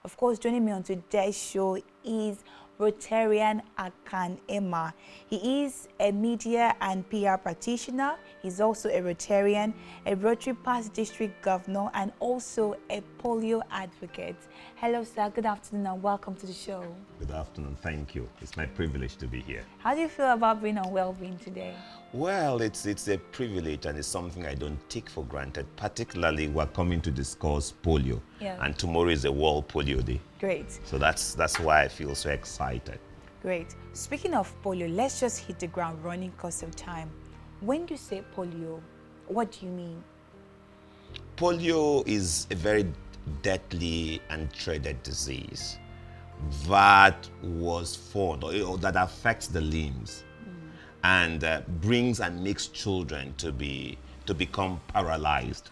Of course, joining me on today's show is Rotarian Akan Emma. He is a media and PR practitioner. He's also a Rotarian, a Rotary Past District Governor, and also a polio advocate. Hello, sir. Good afternoon and welcome to the show. Good afternoon. Thank you. It's my privilege to be here. How do you feel about being on Wellbeing today? Well, it's a privilege and it's something I don't take for granted. Particularly, we're coming to discuss polio, and tomorrow is the World Polio Day. Great. So that's why I feel so excited. Great. Speaking of polio, let's just hit the ground running because of time. When you say polio, what do you mean? Polio is a very deadly and dreaded disease that was formed or that affects the limbs and brings and makes children to become paralyzed.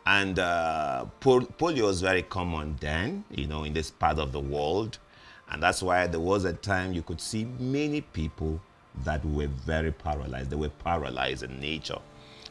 And polio is very common then, in this part of the world. And that's why there was a time you could see many people that were very paralyzed. They were paralyzed in nature.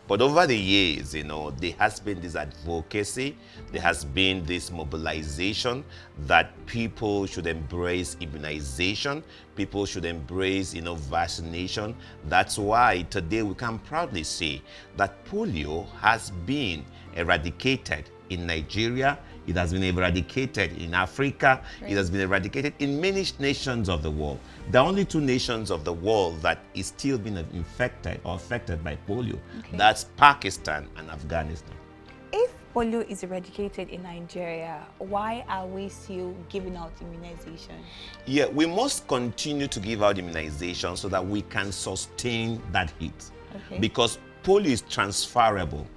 But over the years, there has been this advocacy, there has been this mobilization that people should embrace immunization, people should embrace, vaccination. That's why today we can proudly say that polio has been eradicated in Nigeria, it has been eradicated in Africa, It has been eradicated in many nations of the world. There are only two nations of the world that is still being infected or affected by polio. That's Pakistan and Afghanistan. If polio is eradicated in Nigeria, why are we still giving out immunization? Yeah, we must continue to give out immunization so that we can sustain that hit. Because polio is transferable.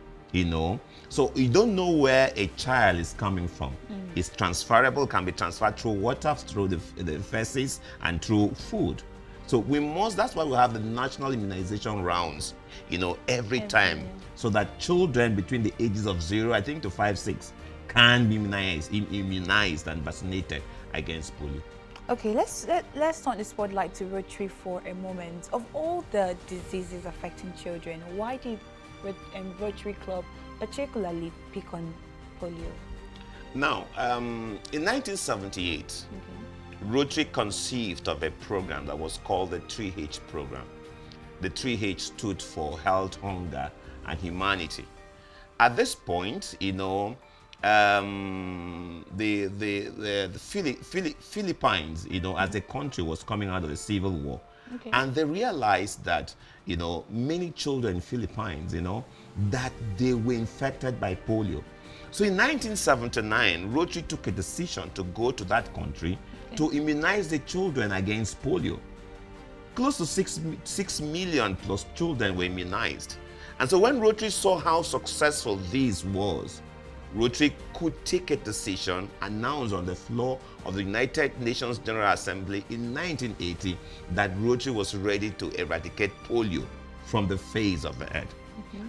So you don't know where a child is coming from. It's transferable, can be transferred through water, through the feces, and through food. So that's why we have the national immunization rounds, every time, so that children between the ages of 0, I think, to 5, 6 can be immunized and vaccinated against polio. Okay, let's turn the spotlight to Rotary for a moment. Of all the diseases affecting children, why did Rotary Club particularly pick on polio? Now, in 1978, Rotary conceived of a program that was called the 3H program. The 3H stood for health, hunger, and humanity. At this point, the Philippines, as a country, was coming out of the civil war. And they realized that, many children in Philippines, that they were infected by polio. So in 1979, Rotary took a decision to go to that country to immunize the children against polio. Close to 6 million plus children were immunized. And so when Rotary saw how successful this was, Rotary could take a decision announced on the floor of the United Nations General Assembly in 1980 that Rotary was ready to eradicate polio from the face of the earth.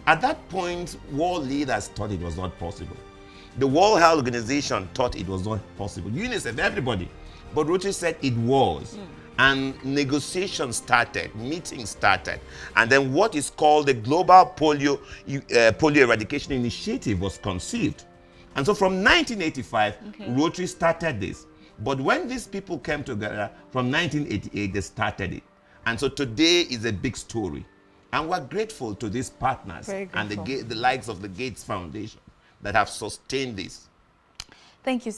At that point, world leaders thought it was not possible. The World Health Organization thought it was not possible. UNICEF, everybody. But Rotary said it was. And negotiations started, meetings started. And then what is called the Global Polio Eradication Initiative was conceived. And so from 1985, Rotary started this. But when these people came together, from 1988, they started it. And so today is a big story. And we're grateful to these partners and the likes of the Gates Foundation that have sustained this. Thank you.